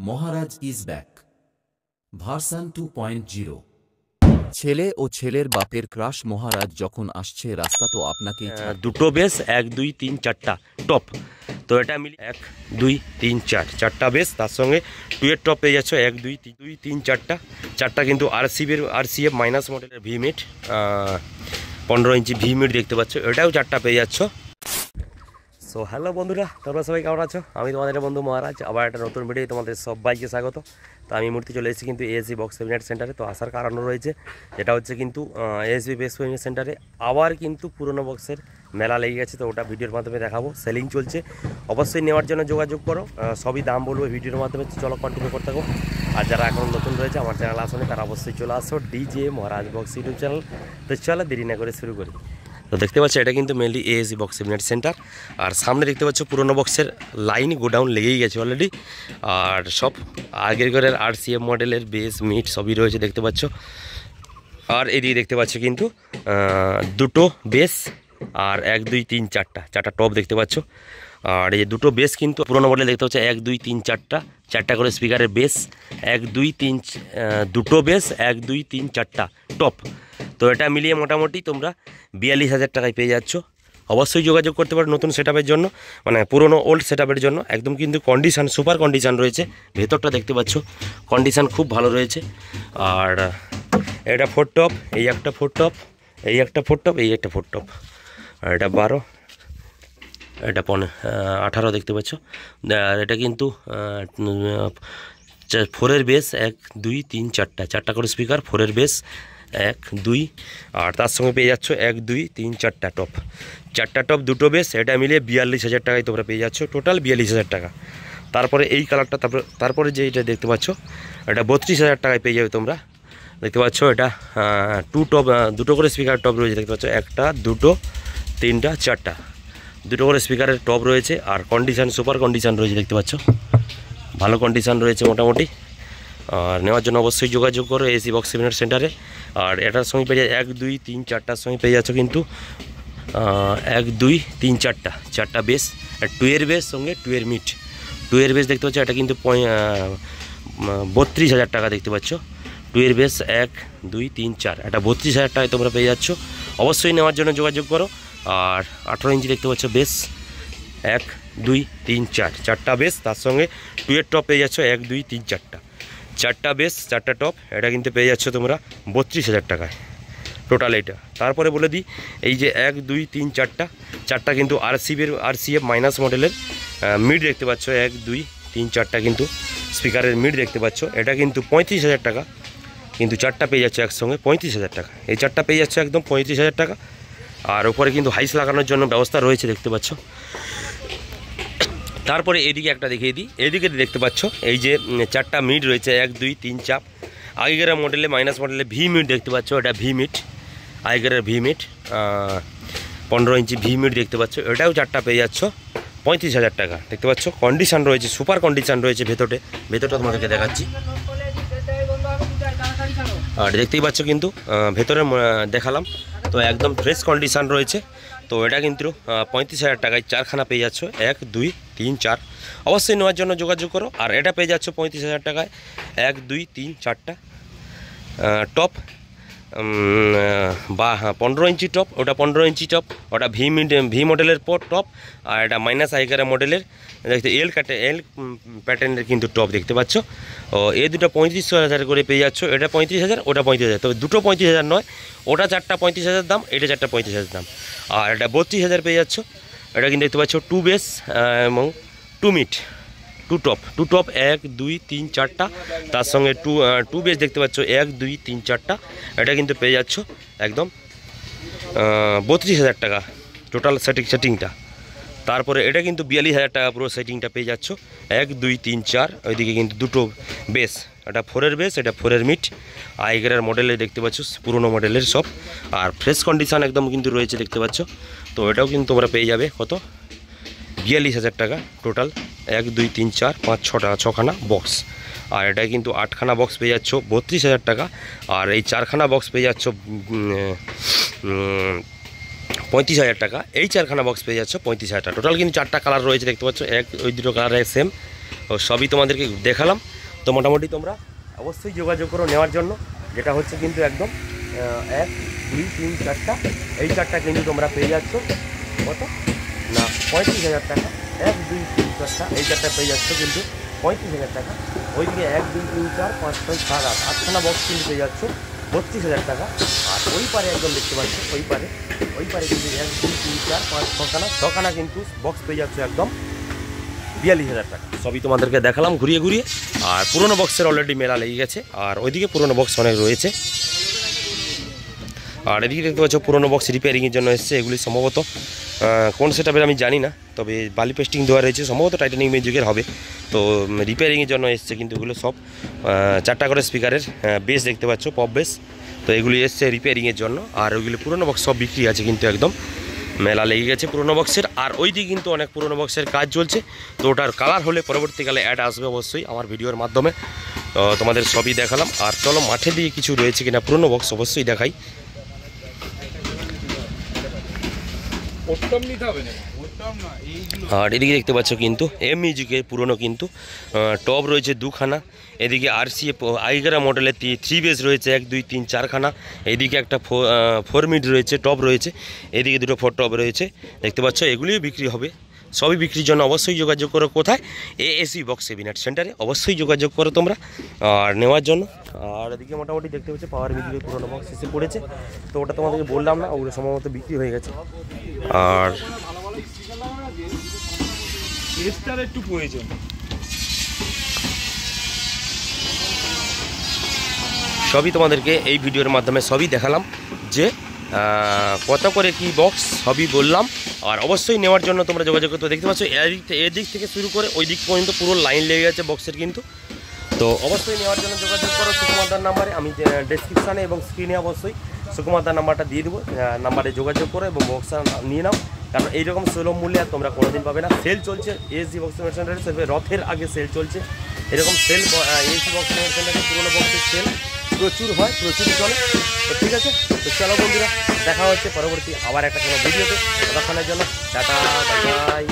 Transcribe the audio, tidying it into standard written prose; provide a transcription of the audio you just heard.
Maharaj is back version 2.0। ছেলে ও ছেলের বাপের ক্রাশ মহারাজ যখন আসছে রাস্তা তো আপনাকে দুটো বেস 1 2 3 4টা টপ। তো এটা মিলে 1 2 3 4 চারটা বেস, তার সঙ্গে 2 এর টপ পেয়ে যাচ্ছ 1 2 3 চারটা কিন্তু আরসিএফ মাইনাস মডেলের ভিমিট 15 ইঞ্চি ভিমিট দেখতে পাচ্ছ, এটাও চারটা পেয়ে যাচ্ছ। সো হ্যালো বন্ধুরা, তোমরা সবাই কেমন আছো? আমি তোমাদের বন্ধু মহারাজ, আবার একটা নতুন ভিডিও তোমাদের সবাইকে স্বাগত। তো আমি মূর্তি চলে এসেছি কিন্তু এএসবি বক্স সেমিনার সেন্টারে। তো আসার কারণও রয়েছে, যেটা হচ্ছে কিন্তু এএসবি বেস সেমিনার সেন্টারে আবার কিন্তু পুরনো বক্সের মেলা লেগে গেছে। তো ওটা ভিডিওর মাধ্যমে দেখাবো, সেলিং চলছে, অবশ্যই নেওয়ার জন্য যোগাযোগ করো। সবই দাম বলবো ভিডিওর মাধ্যমে, চলো কন্টিনিউ করতে থাকো। আর যারা এখন নতুন রয়েছে আমার চ্যানেল আসলে তারা অবশ্যই চলে আসো ডিজে মহারাজ বক্স ইউটিউব চ্যানেল। তো চলো দেরি না করে শুরু করি। তো দেখতে পাচ্ছ এটা কিন্তু mainly ASB box seminar centre, আর সামনে দেখতে পাচ্ছ পুরোনো বক্সের লাইন গোডাউন লেগেই গেছে অলরেডি। আর সব আগের ঘরের আরসিএফ মডেলের বেস মিট সবই রয়েছে দেখতে পাচ্ছ। আর এদিকে দেখতে পাচ্ছ কিন্তু দুটো বেস আর 1 2 3 চারটা টপ দেখতে পাচ্ছ। আর এই দুটো বেস কিন্তু পুরোনো মডেল দেখতে পাচ্ছ 1 2 3 চারটা করে স্পিকারের বেস 1 2 3 দুটো বেস 1 2 3 চারটা টপ। তো এটা মিলিয়ে মোটামুটি তোমরা 42,000 টাকায় পেয়ে যাচ্ছ। অবশ্যই যোগাযোগ করতে পারো নতুন সেটআপের জন্য, মানে পুরনো ওল্ড সেটআপের জন্য। একদম কিন্তু কন্ডিশান সুপার কন্ডিশান রয়েছে, ভেতরটা দেখতে পাচ্ছ কন্ডিশান খুব ভালো রয়েছে। আর এটা 4 টপ, এই একটা 4 টপ, এই একটা 4 টপ, এই একটা 4 টপ, আর এটা 12, এটা 18 দেখতে পাচ্ছ। আর এটা কিন্তু 4-এর বেস 1 2 3 চারটা করে স্পিকার, 4-এর বেস 1 2, আর তার সঙ্গে পেয়ে যাচ্ছ 1 2 3 চারটা টপ দুটো বেস, এটা মিলিয়ে 42,000 টাকায় তোমরা পেয়ে যাচ্ছ, টোটাল 42,000 টাকা। তারপরে এই কালারটা, তারপরে যে এটা দেখতে পাচ্ছ এটা 32,000 টাকায় পেয়ে যাবে তোমরা। দেখতে পাচ্ছ এটা 2 টপ, দুটো করে স্পিকার টপ রয়েছে দেখতে পাচ্ছ, একটা দুটো তিনটা চারটা, দুটো করে স্পিকারের টপ রয়েছে। আর কন্ডিশান সুপার কন্ডিশান রয়েছে দেখতে পাচ্ছ, ভালো কন্ডিশান রয়েছে মোটামুটি। আর নেওয়ার জন্য অবশ্যই যোগাযোগ করো এসি বক্স সেমিনার সেন্টারে। আর এটার সঙ্গে পেয়ে যায় 1 2 3 4টার সঙ্গে পেয়ে যাচ্ছ কিন্তু 1 2 3 চারটা বেস, 2 এর বেস সঙ্গে 2 এর মিট, 2 এর বেস দেখতে পাচ্ছ, এটা কিন্তু 32,000 টাকা দেখতে পাচ্ছ। 2 এর বেস 1 2 3 4, এটা 32,000 টাকায় তোমরা পেয়ে যাচ্ছ। অবশ্যই নেওয়ার জন্য যোগাযোগ করো। আর 18 ইঞ্চি দেখতে পাচ্ছ বেস 1 2 3 চারটা বেস, তার সঙ্গে 2 এর টপ পেয়ে যাচ্ছ 1 2 3 চারটা বেস চারটা টপ, এটা কিন্তু পেয়ে যাচ্ছ তোমরা 32,000 টাকায় টোটাল এটা। তারপরে বলে দিই, এই যে 1 2 3 চারটা কিন্তু আরসিএফ মাইনাস মডেলের মিড দেখতে পাচ্ছ, 1 2 3 চারটা কিন্তু স্পিকারের মিড দেখতে পাচ্ছ, এটা কিন্তু 35,000 টাকা, কিন্তু চারটা পেয়ে যাচ্ছে একসঙ্গে 35,000 টাকা। এই চারটা পেয়ে যাচ্ছে একদম 35,000 টাকা। আর ওপরে কিন্তু হাইস লাগানোর জন্য ব্যবস্থা রয়েছে দেখতে পাচ্ছ। তারপরে এদিকে একটা দেখিয়ে দিই, এদিকে দেখতে পাচ্ছ এই যে চারটা মিড রয়েছে 1 2 3 চাপ, আগেকার মডেলে মাইনাস মডেলে ভি মিড দেখতে পাচ্ছ, এটা ভি মিড, আগেকার ভি মিড 15 ইঞ্চি ভি মিড দেখতে পাচ্ছ, এটাও চারটা পেয়ে যাচ্ছ 35,000 টাকা দেখতে পাচ্ছ। কন্ডিশান রয়েছে, সুপার কন্ডিশান রয়েছে ভেতরটা তোমাদেরকে দেখাচ্ছি। আর দেখতেই পাচ্ছ কিন্তু ভেতরে দেখালাম, তো একদম ফ্রেশ কন্ডিশান রয়েছে। তো এটা কিন্তু 35,000 টাকায় চারখানা পেয়ে যাচ্ছ, 1 2 3 4। অবশ্যই নেওয়ার জন্য যোগাযোগ করো। আর এটা পেয়ে যাচ্ছ 35,000 টাকায় 1 2 3 চারটা টপ, বা 15 ইঞ্চি টপ, ওটা 15 ইঞ্চি টপ, ওটা ভি মডেলের টপ। আর এটা মাইনাস আইকার মডেলের দেখতে এল প্যাটার্নের কিন্তু টপ দেখতে পাচ্ছ। ও এই দুটো 35,000 করে পেয়ে যাচ্ছ, এটা 35,000 ওটা 35,000, তবে দুটো 35,000 নয়, ওটা চারটা 35,000 দাম, এটা চারটা 35,000 দাম। আর এটা 32,000 পেয়ে যাচ্ছ। এটা কিন্তু দেখতে পাচ্ছ 2 বেস এবং 2 মিট, 2 টপ 1 2 3 চারটা, তার সঙ্গে 2 বেস দেখতে পাচ্ছ 1 2 3 চারটা, এটা কিন্তু পেয়ে যাচ্ছ একদম 32,000 টাকা টোটাল সেটিংটা। তারপরে এটা কিন্তু 42,000 টাকা পুরো সেটিংটা পেয়ে যাচ্ছ, 1 2 3 4। ওইদিকে কিন্তু দুটো বেস, এটা 4-এর বেস, এটা 4-এর মিট, আগেকার মডেলে দেখতে পাচ্ছ, পুরোনো মডেলের সব। আর ফ্রেশ কন্ডিশান একদম কিন্তু রয়েছে দেখতে পাচ্ছ। তো এটাও কিন্তু তোমরা পেয়ে যাবে কত, 42,000 টাকা টোটাল, 1 2 3 4 5 6খানা বক্স। আর এটা কিন্তু 8খানা বক্স পেয়ে যাচ্ছ 32,000 টাকা। আর এই 4খানা বক্স পেয়ে যাচ্ছ 35,000 টাকা। এই 4খানা বক্স পেয়ে যাচ্ছ 35,000 টাকা। টোটাল কিন্তু 4টা কালার রয়েছে দেখতে পাচ্ছ, ওই দুটো কালার সেম, ও সবই তোমাদেরকে দেখালাম। তো মোটামুটি তোমরা অবশ্যই যোগাযোগ করো নেওয়ার জন্য, যেটা হচ্ছে কিন্তু একদম 1 2 3 4টা, এই 4টা কিন্তু তোমরা পেয়ে যাচ্ছ কত না 35,000 টাকা। 1 2 3 4টা, এই 4টা পেয়ে যাচ্ছ কিন্তু 35,000 টাকা। ওইদিকে 1 2 3 4 5 6 7 8, 8খানা বক্স কিন্তু পেয়ে যাচ্ছ 32,000 টাকা। আর ওই পারে একদম দেখতে পাচ্ছ, ওই পারে কিন্তু 1 2 3 4 5 6খানা কিন্তু বক্স পেয়ে যাচ্ছ একদম 42,000 টাকা। সবই তোমাদেরকে দেখালাম ঘুরিয়ে ঘুরিয়ে। আর পুরোনো বক্সের অলরেডি মেলা লেগে গেছে, আর ওইদিকে পুরোনো বক্স অনেক রয়েছে। আর এদিকে দেখতে পাচ্ছ পুরোনো বক্স রিপেয়ারিংয়ের জন্য এসছে। এগুলি সম্ভবত কোন সেটআপের আমি জানি না, তবে বালি পেস্টিং দেওয়া রয়েছে, সম্ভবত টাইটানিক মিউজিকের হবে। তো রিপেয়ারিংয়ের জন্য এসছে কিন্তু এগুলো সব 4টা করে স্পিকারের বেস দেখতে পাচ্ছ, পপ বেস। তো এগুলি এসছে রিপেয়ারিংয়ের জন্য। আর ওইগুলো পুরোনো বক্স সব বিক্রি আছে কিন্তু একদম মেলা লেগে গেছে পুরোনো বক্সের। আর ওই দিকে কিন্তু অনেক পুরোনো বক্সের কাজ চলছে। তো ওটার কালার হলে পরবর্তীকালে অ্যাড আসবে অবশ্যই আমার ভিডিওর মাধ্যমে। তো তোমাদের সবই দেখালাম। আর চলো মাঠে দিয়ে কিছু রয়েছে কিনা পুরোনো বক্স অবশ্যই দেখাই। আর এদিকে দেখতে পাচ্ছ কিন্তু এম মিউজিকের পুরনো কিন্তু টপ রয়েছে 2খানা। এদিকে RCA আগেকার মডেলের 3 বেস রয়েছে 1 2 3 4খানা। এইদিকে একটা 4 মিড রয়েছে, টপ রয়েছে। এদিকে দুটো 4 টপ রয়েছে দেখতে পাচ্ছ। এগুলিও বিক্রি হবে, সবই বিক্রির জন্য অবশ্যই যোগাযোগ করো। কোথায়? ASC বক্স সেভিনার সেন্টারে অবশ্যই যোগাযোগ করো তোমরা আর নেওয়ার জন্য। আর এদিকে মোটামুটি দেখতে পাচ্ছ পাওয়ার মিউজিকের পুরোনো বক্স এসে পড়েছে। তো ওটা তোমাদেরকে বললাম না, ওগুলো সম্ভবত বিক্রি হয়ে গেছে। আর একটু প্রয়োজন সবই তোমাদেরকে এই ভিডিওর মাধ্যমে সবই দেখালাম যে কত করে কি বক্স সবই বললাম। আর অবশ্যই নেওয়ার জন্য তোমরা যোগাযোগ করতে দেখতে পাচ্ছ এদিক থেকে শুরু করে ওই দিক পর্যন্ত পুরো লাইন লেগে গেছে বক্সের কিন্তু। তো অবশ্যই নেওয়ার জন্য যোগাযোগ করো সুকুমারদার নাম্বারে। আমি ডেসক্রিপশানে এবং স্ক্রিনে অবশ্যই সুকুমারদার নাম্বারটা দিয়ে দেবো, নাম্বারে যোগাযোগ করো এবং বক্সটা নিয়ে নাও। কারণ এইরকম সুলভ মূল্যে আর তোমরা কোনোদিন পাবে না। সেল চলছে ASC বক্স সেন্টারে, সেলফে রথের আগে সেল চলছে। এরকম সেল ASC বক্স সেন্টারে পুরোনো বক্সের সেল প্রচুর হয়, প্রচুর চলে। তো ঠিক আছে, তো চলো বন্ধুরা দেখা হচ্ছে পরবর্তী আবার একটা কোনো ভিডিওতে। ততক্ষণের জন্য টাটা, বাই বাই।